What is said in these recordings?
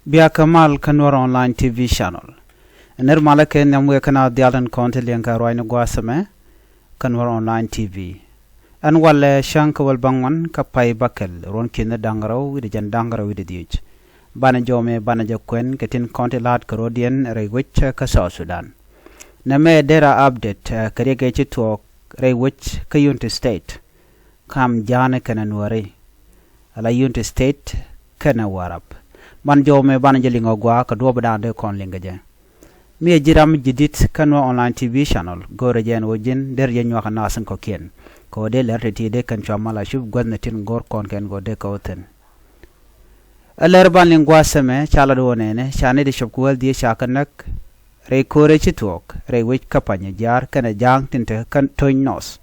Bia Kamal Kanwar online TV channel. Ner malake namwe kana dialan kontel yanka roina gwasame Kanwar online TV. An wale shanka wal bangwan kapai bakel ron kina dangaraw widi jan dangaraw widi diuj. Bana jome bana jakwen ketin kontel hat karodian reywich ka South Sudan. Name dera update kariya gechi tuok reywich ka Unity State. Kam jane kana nuari. Ala Unity State kana warap. Ban jome ban jelingo gwa ka do badande kon lingaje mi jiram jidit Kanwar online TV channel gore jen wojin der yen wax nasan ko ken ko de lerti de kan chamala shub godnatin gor kon ken go de ko ten aler ban lingwa seme chala do nene chane de shub ko di shakanak re kore chitok re wich kapanya jar kana jang tinte kan toin nos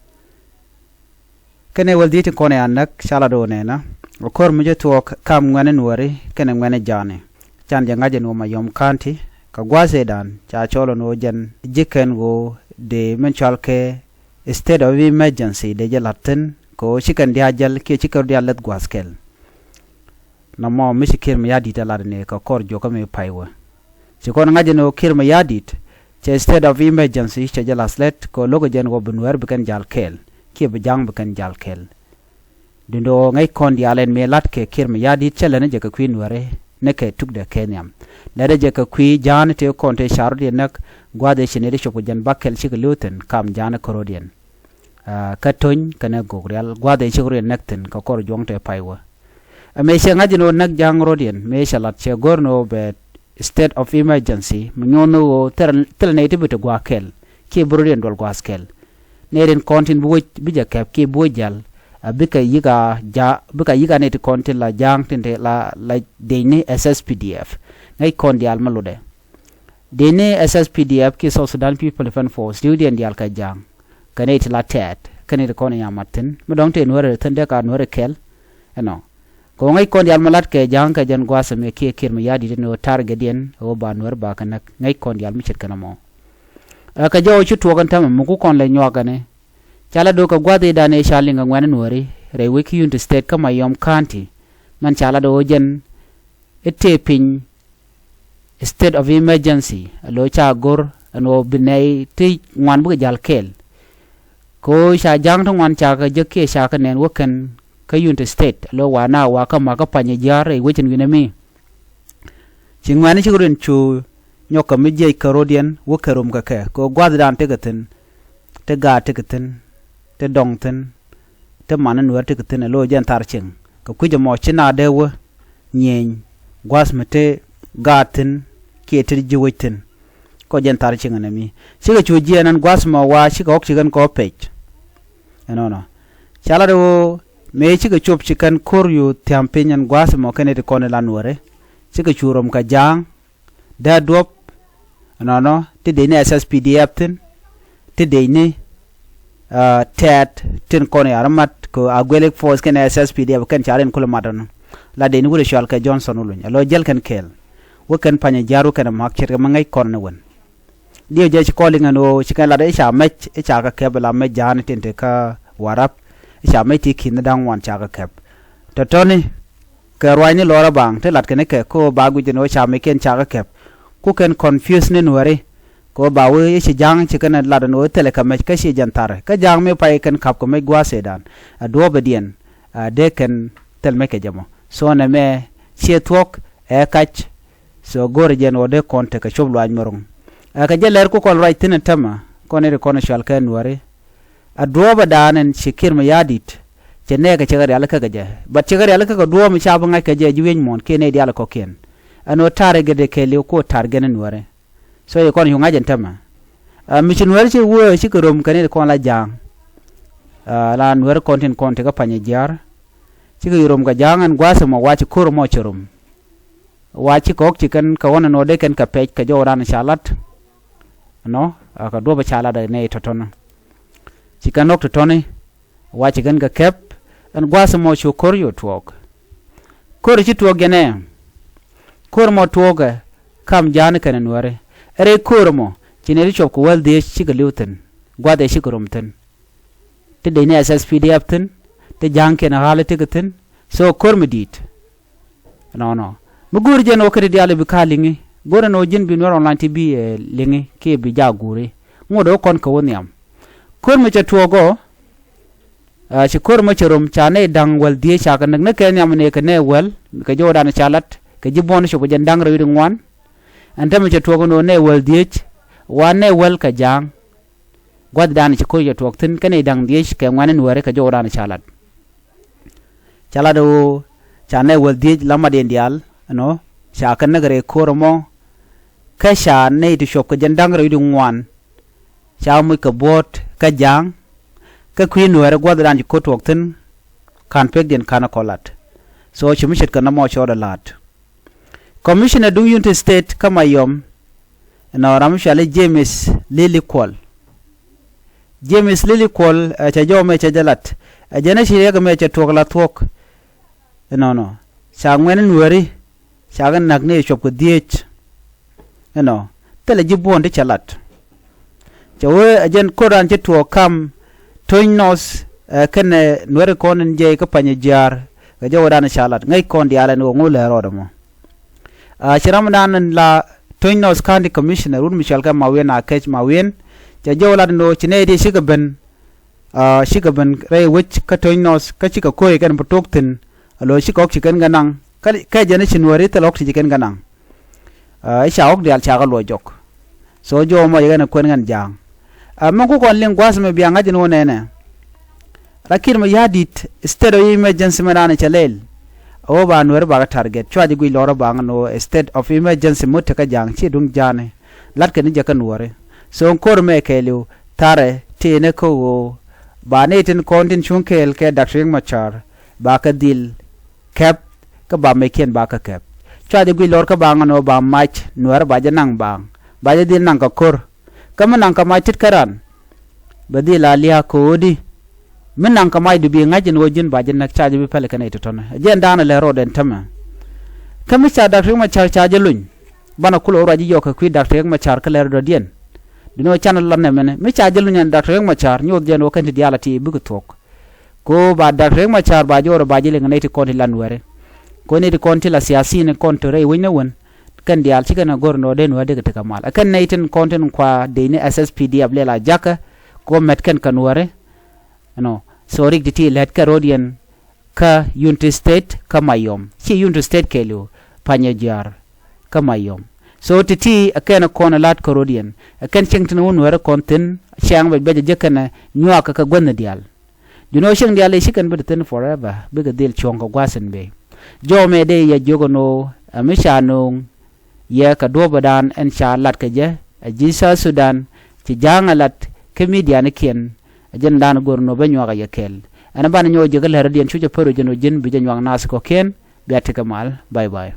kene waldi tin kone anak chala do nena okor muje tuok kam ngwane nuari kene ngwane jane chan jangaje no mayom kanti ka gwase dan cha cholo no jan jiken go de menchal ke state of emergency de jalaten ko chikan dia jal ke chikor dia let gwaskel na mo misikir mi yadi taladne ka kor joka me paiwa chikon ngaje no kirma yadit che state of emergency che jalaslet ko logo jan go bunwer bikan jalkel ke bjang bikan jalkel dindo ngai kon dialen me latke kirma yadi chelene je ka queen ware neke tukde kenyam lede je ka qui jan te konte shardi nak gwade chinere chopo jan bakel chigluten kam jana korodien ka ton kana gogreal gwade chigre nekten ka kor jongte paiwa me she ngajino nak jang rodien me shalat che gorno be state of emergency mnyono telne tibuto gwakel ki brodien dol gwaskel neren kontin buj bija kap ki bujal bika yiga ne te konti la jang tinte la dene SSPDF ngai kon dial malude dene SSPDF ki South Sudan People Defense Force student dial ka jang kane te la tet kane te kon ya matin medong te nuere tende ka nuere kel eno ko ngai kon dial malat ke jang ka jan gwasa me ki kirma yadi no target den o ba nuer ba kana ngai kon dial mi chet kana mo ka jawo chutu kan tam mu ku kon le nyoga ne chala do ka gwade dane shalinga ngwane nuari re wiki Unity State kama yom county man chala do jen etepin state of emergency lo cha gor no binai ti ngwan bu jal kel ko sha jang to ngwan cha ka jekke sha ka nen woken ka Unity State lo wana wa ka ma ka panye jare wichin winami chingwani chigurin chu nyoka mijay karodian wokerum ka ke ko gwade dan tegatin te ga tegatin te dongten te manan nuer te kutene lo jan tarching ka kuja mo china dewe nyen gwas mete gaten ke te jiwitin ko jan tarching anami siga chuji anan gwas ma wa siga ok chigan ko page no chala do me siga chup chikan koryu tiampenyan gwas mo kene te kone la nuere siga churom ka jang da dop no te de ne SSPDF tin te de ne tet tin kone aramat ko agwelek force ken SSPDF ken charen kulamadon la de ni wure shal ka Johnson ulun lo jel ken kel wo ken panya jaru ken mak cher ma ngai kon won dio je calling no chikan la de sha mech e cha ka kebla me jan tinte ka warap sha me ti kin dang wan cha ka keb to toni ka rwani lora bang te lat ken ke ko bagu je no sha me ken cha ka keb ku ken confuse ne nuare ko bawe ci jang ci kana la no tele ka me ka ci jantar ka jang me pay kan kap ko me gwa sedan do bedien de ken tel me ke jamo so na me ci tok e kach so gor jen o de konte ka choblo aj morong ka jeler ko kon right tin tama ko ne ko na shal kan ware do badanen ci kirma yadit ce ne ka ci gari alaka gaje ba ci gari alaka ko do mi chabu ngai ka je juwen mon ke ne di alako ken ano tare gede ke le ko targenen ware so ye kon yunga jentama mission wer ci wo ci ko rom kane ko la jang la wer kontin konte ka panye jar ci ko rom ga jangan gwasa mo wachi kor mo chorum wachi ko ci kan ka wona no de kan ka pej ka joran shalat no ka do ba chala da ne totono ci kan nok totoni wachi gan ga kep an gwasa mo chu kor yo tuok kor ci tuok gene kor mo tuoga kam jan kan nuare ere kormo chineri chop ko walde chigaluten gwade shikurumten te de ne SSPDF ten te janke na halate gaten so kormedit no mugur jen o kedi diale bi kalingi gore no jin bi Nuer online TV lingi ke bi jaguri ngodo kon ko woniam kor me chatuogo ci kor ma cerum chane dang wal die cha kan ne ke nyam ne ke ne wal ke joda na chalat ke jibon sho ko jandang ro ngwan anta me chatuogo no ne wal die wa ne wal ka jang god dan ci ko ya tok tin ke ne dang die ke ngwan Nuer ke joda na chalat chalado chane wal die lama den dial no cha kan nagare koromo ka sha ne to shop ko jandang ro ngwan cha mu ka bot ka jang ka queen Nuer god dan ko tok tin kan pek den kana kolat so chimishet kana mo choda lat commissioner du unit state kama yom na ramshale James Lily Kwal cha jome cha jalat jana shi ga me cha tok la tok no sa ngwen Nueri sa ga nagne shop ko diech no tele jibon de chalat chawe ajen koran che to kam toinos kene Nuer konen je ka panye jar ga jawda na chalat ngai kon diala no ngule rodamo shiram dan la toinos county commissioner un michel ka mawen akech mawen ja jawla no chine de shigaben re wich ka toinos ka chika koy kan potoktin alo shikok chiken ganang ka jene chinwari talok chiken ganang shaok dial chaga lo jok so jo mo yega na kwen ngan jang mangu kon ling gwas me bianga jino nene rakir ma yadit state of emergency manana chalel o ba Nuer ba target chwaji gui loro ba no state of emergency mutaka jang chi dung jane lat ke ni jaka Nuer so kor me kelu tare tene ko ba ne tin kontin chunkel ke dakring machar ba ka dil kep ka ba me ken ba ka kep chwaji gui lor ka ba no ba mach Nuer ba janang bang ba dil nang ka kor kama nang ka machit karan badi la liya ko di min nang ka mai dubi ngajin wojin ba jin nak chaji bi pele kana ito tona jen dana le roden tama kami cha dakri ma char chaji luñ bana kulo raji yoka kwi dakri ma char ka le do dien dino channel lan ne mene mi chaji luñ dakri ma char nyod jen o kanti dialati bu tok ko ba dakri ma char ba joro ba jile ngane ti konti lan were ko ne ti konti la siyasi ne konto re wina won kan dial ci kana gorno den wade ka kamal akan naitin konten kwa de ne SSPD ablela jaka ko metken kan ware no so rig diti let ka rodian ka unity state kamayom ci unity state kelu panya jar kamayom so titi akan kona lat ka rodian akan cengtin won ware konten chang be beje kana nyua ka gonna dial juno sheng dial shi kan bedten forever be ga dil chonga gwasen be jo me de ya jogono amishanung ya ka doba dan en sha lat ka je jisa Sudan ci jangalat ke media ne ken ajen dan gorno be nywa ya kel ana ban nyo jegal radien chu je poro jeno jin bi je nywa nas ko ken biate kamal bye bye